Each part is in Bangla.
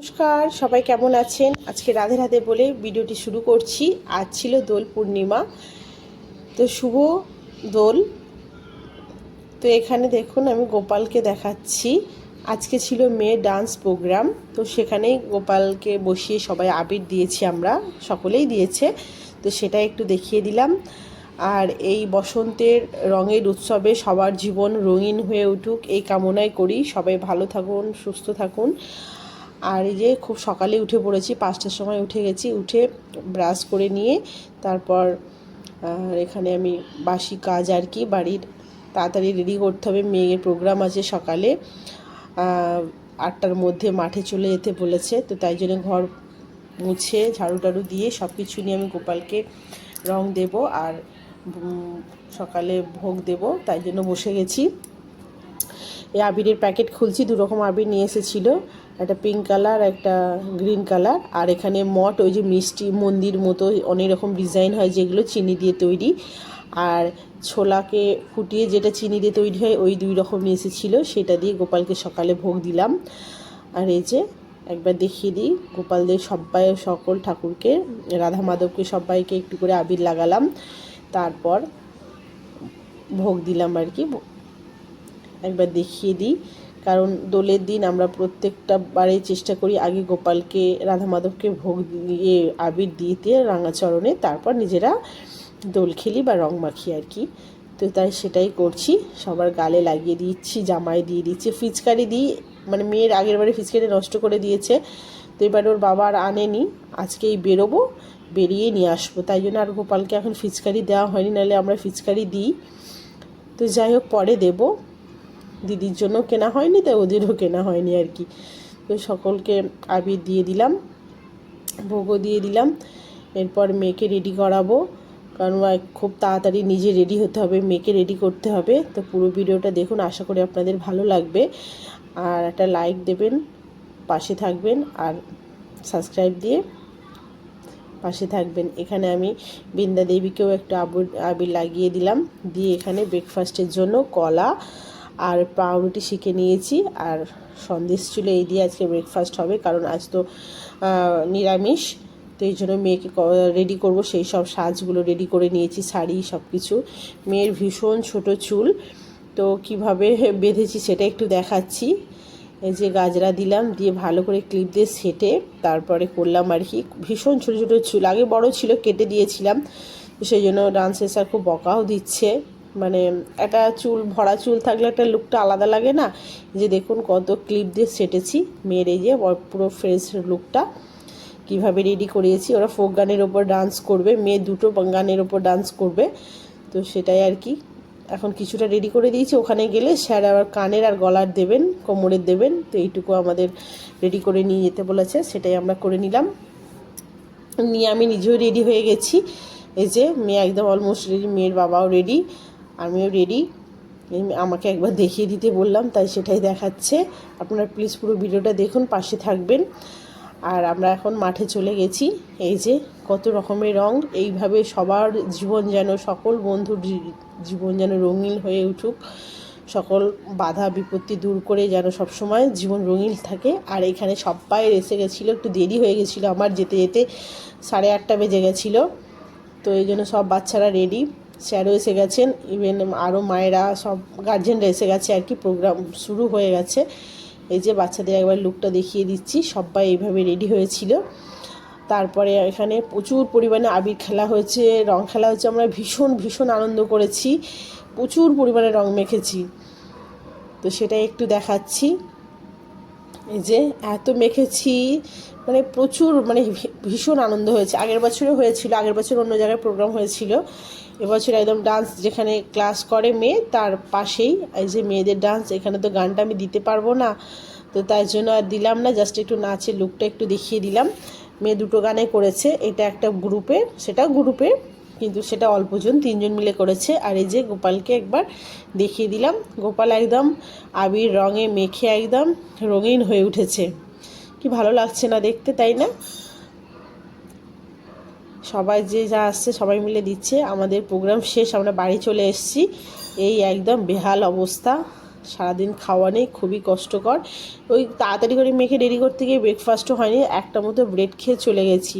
নমস্কার, সবাই কেমন আছেন? আজকে রাধে রাধে বলে ভিডিওটি শুরু করছি। আজ ছিল দোল পূর্ণিমা, তো শুভ দোল। তো এখানে দেখুন আমি গোপালকে দেখাচ্ছি। আজকে ছিল মেয়ের ডান্স প্রোগ্রাম, তো সেখানেই গোপালকে বসিয়ে সবাই আবির দিয়েছি, আমরা সকলেই দিয়েছে, তো সেটা একটু দেখিয়ে দিলাম। আর এই বসন্তের রঙের উৎসবে সবার জীবন রঙিন হয়ে উঠুক এই কামনাই করি। সবাই ভালো থাকুন, সুস্থ থাকুন। আর এই যে খুব সকালে উঠে পড়েছি, 5টার সময় উঠে গেছি। উঠে ব্রাশ করে নিয়ে তারপর এখানে আমি বাসি কাজ আর কি, বাড়ির তাড়াতাড়ি রেডি করতে হবে। মেয়ের প্রোগ্রাম আছে সকালে, 8টার মধ্যে মাঠে চলে যেতে বলেছে, তো তাই জন্য ঘর মুছে ঝাড়ু টাড়ু দিয়ে সব কিছু নিয়ে আমি গোপালকে রং দেব আর সকালে ভোগ দেব, তাই জন্য বসে গেছি। এই আবিরের প্যাকেট খুলছি, 2 রকম আবির নিয়ে এসেছিলো, একটা পিঙ্ক কালার একটা গ্রিন কালার। আর এখানে মঠ, ওই যে মিষ্টি মন্দির মতো অনেক রকম ডিজাইন হয় যেগুলো চিনি দিয়ে তৈরি, আর ছোলাকে ফুটিয়ে যেটা চিনি দিয়ে তৈরি হয় ওই 2 রকম নিয়ে এসেছিলো, সেটা দিয়ে গোপালকে সকালে ভোগ দিলাম। আর এই যে একবার দেখিয়ে দিই, গোপালদের সবাই সকল ঠাকুরকে, রাধা মাধবকে সবাইকে একটু করে আবির লাগালাম, তারপর ভোগ দিলাম আর কি। একবার দেখিয়ে দিই, কারণ দোলের দিন আমরা প্রত্যেকটা বারে চেষ্টা করি আগে গোপালকে রাধা মাধবকে ভোগ দিয়ে আবির দিতে রাঙাচরণে, তারপর নিজেরা দোল খেলি বা রং মাখি আর কি। তো তাই সেটাই করছি, সবার গালে লাগিয়ে দিচ্ছি, জামায় দিয়ে দিচ্ছি, ফিচকারি দিই। মানে মেয়ের আগের বারে ফিচকারি নষ্ট করে দিয়েছে, তো এবার ওর বাবা আর আনেনি, আজকেই বেরোবো, বেরিয়ে নিয়ে আসবো, তাই জন্য আর গোপালকে এখন ফিচকারি দেওয়া হয়নি, নাহলে আমরা ফিচকারি দিই। তো যাই হোক পরে দেবো, দিদির জন্য কেনা হয়নি তাই ওদেরও কেনা হয়নি আর কি। তো সকলকে আবির দিয়ে দিলাম, ভোগও দিয়ে দিলাম। এরপর মেয়েকে রেডি করাবো, কারণ খুব তাড়াতাড়ি নিজে রেডি হতে হবে, মেয়েকে রেডি করতে হবে। তো পুরো ভিডিওটা দেখুন, আশা করি আপনাদের ভালো লাগবে। আর একটা লাইক দেবেন, পাশে থাকবেন, আর সাবস্ক্রাইব দিয়ে পাশে থাকবেন। এখানে আমি বৃন্দা দেবীকেও একটু আবির লাগিয়ে দিলাম, দিয়ে এখানে ব্রেকফাস্টের জন্য কলা আর পাউরুটি শিখে নিয়েছি, আর সন্দেশ ছিল, এই দিয়ে আজকে ব্রেকফাস্ট হবে, কারণ আজ তো নিরামিষ। তো এই জন্য মেয়েকে রেডি করব, সেই সব সাজগুলো রেডি করে নিয়েছি, শাড়ি সব কিছু। মেয়ের ভীষণ ছোট চুল, তো কিভাবে বেঁধেছি সেটা একটু দেখাচ্ছি। এই যে গাজরা দিলাম, দিয়ে ভালো করে ক্লিপ দিয়ে সেটে তারপরে করলাম আর কি। ভীষণ ছোটো ছোটো চুল, আগে বড় ছিল কেটে দিয়েছিলাম, তো সেই জন্য ডান্সের স্যার খুব বকাও দিচ্ছে। মানে একটা চুল ভরা চুল থাকলে একটা লুকটা আলাদা লাগে না। যে দেখুন কত ক্লিপ দিয়ে সেটেছি মেয়ের, এই যে পুরো ফ্রেশ লুকটা কিভাবে রেডি করিয়েছি। ওরা ফোক গানের ওপর ডান্স করবে, মেয়ে 2টো গানের ওপর ডান্স করবে, তো সেটাই আর কি। এখন কিছুটা রেডি করে দিয়েছি, ওখানে গেলে স্যার আবার কানের আর গলার দেবেন, কোমরের দেবেন, তো এইটুকু আমাদের রেডি করে নিয়ে যেতে বলেছে, সেটাই আমরা করে নিলাম। নিয়ে আমি নিজেও রেডি হয়ে গেছি, এই যে মেয়ে একদম অলমোস্ট রেডি, মেয়ের বাবাও রেডি, আমিও রেডি। আমাকে একবার দেখিয়ে দিতে বললাম, তাই সেটাই দেখাচ্ছে। আপনারা প্লিজ পুরো ভিডিওটা দেখুন, পাশে থাকবেন। আর আমরা এখন মাঠে চলে গেছি, এই যে কত রকমের রং, এইভাবে সবার জীবন যেন, সকল বন্ধুর জীবন যেন রঙিন হয়ে উঠুক, সকল বাধা বিপত্তি দূর করে যেন সবসময় জীবন রঙিন থাকে। আর এখানে সবাই এসে গেছিলো, একটু দেরি হয়ে গেছিলো আমার যেতে যেতে, 8:30 বেজে গেছিলো, তো এই জন্য সব বাচ্চারা রেডি, স্যারও এসে গেছেন, ইভেন আরও মায়েরা সব গার্জেনরা এসে গেছে আর কি, প্রোগ্রাম শুরু হয়ে গেছে। এই যে বাচ্চাদের একবার লুকটা দেখিয়ে দিচ্ছি, সবাই এইভাবে রেডি হয়েছিল। তারপরে এখানে প্রচুর পরিমাণে আবির খেলা হয়েছে, রং খেলা হয়েছে, আমরা ভীষণ ভীষণ আনন্দ করেছি, প্রচুর পরিমাণে রং মেখেছি, তো সেটাই একটু দেখাচ্ছি। এই যে এত মেখেছি, মানে প্রচুর, মানে ভীষণ আনন্দ হয়েছে। আগের বছরও হয়েছিল, আগের বছর অন্য জায়গায় প্রোগ্রাম হয়েছিল, এবছর একদম ডান্স যেখানে ক্লাস করে মেয়ে তার পাশেই এই যে মেয়েদের ডান্স, এখানে তো গানটা আমি দিতে পারবো না, তো তাই জন্য আর দিলাম না, জাস্ট একটু নাচের লুকটা একটু দেখিয়ে দিলাম। মেয়ে 2টো গানে করেছে, এটা একটা গ্রুপে, সেটা গ্রুপে, কিন্তু সেটা অল্পজন, 3জন মিলে করেছে। আর এই যে গোপালকে একবার দেখিয়ে দিলাম, গোপাল একদম আবির রঙে মেখে একদম রঙিন হয়ে উঠেছে, কি ভালো লাগছে না দেখতে, তাই না? সবাই যে যা আসছে সবাই মিলে দিচ্ছে। আমাদের প্রোগ্রাম শেষ, আমরা বাড়ি চলে এসেছি, এই একদম বেহাল অবস্থা, সারাদিন খাওয়া নেই, খুবই কষ্টকর। ওই তাড়াতাড়ি করে মেখে রেডি করতে গিয়ে ব্রেকফাস্টও হয়নি, একটা মতো ব্রেড খেয়ে চলে গেছি।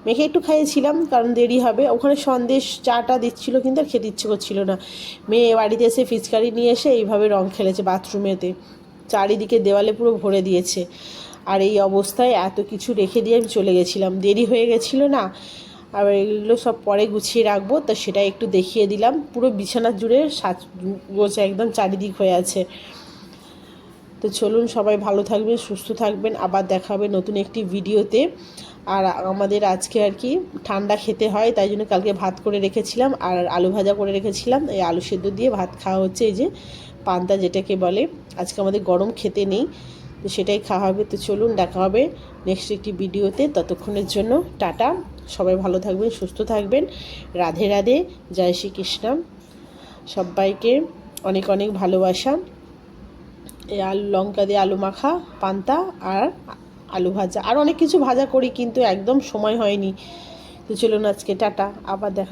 মেখে একটু খাইয়েছিলাম কারণ দেরি হবে, ওখানে সন্দেশ চাটা দিচ্ছিলো কিন্তু আর খেতে ইচ্ছে করছিল না। মেয়ে বাড়িতে এসে ফিচকারি নিয়ে এসে এইভাবে রং খেলেছে বাথরুমেতে, চারিদিকে দেওয়ালে পুরো ভরে দিয়েছে। আর এই অবস্থায় এত কিছু রেখে দিয়ে আমি চলে গেছিলাম, দেরি হয়ে গেছিলো না। আর এগুলো সব পরে গুছিয়ে রাখবো, তো সেটা একটু দেখিয়ে দিলাম। পুরো বিছানা জুড়ে গোছ একদম চারিদিক হয়ে আছে। তো চলুন, সবাই ভালো থাকবেন, সুস্থ থাকবেন, আবার দেখা হবে নতুন একটি ভিডিওতে। আর আমাদের আজকে আর কি ঠান্ডা খেতে হয়, তাই জন্য কালকে ভাত করে রেখেছিলাম আর আলু ভাজা করে রেখেছিলাম। এই আলু সেদ্ধ দিয়ে ভাত খাওয়া হচ্ছে, এই যে পান্তা যেটাকে বলে। আজকে আমাদের গরম খেতে নেই, তো সেটাই খাওয়া হবে। তো চলুন, দেখা হবে নেক্সট একটি ভিডিওতে। ততক্ষণের জন্য টাটা, সবাই ভালো থাকবেন, সুস্থ থাকবেন। রাধে রাধে, জয় শ্রীকৃষ্ণ। সবাইকে অনেক অনেক ভালোবাসা। এই আলু লঙ্কা দিয়ে আলু মাখা, পান্তা আর আলু ভাজা, আর অনেক কিছু ভাজা করি কিন্তু একদম সময় হয়নি। তো চলুন আজকে টাটা, আবার দেখা।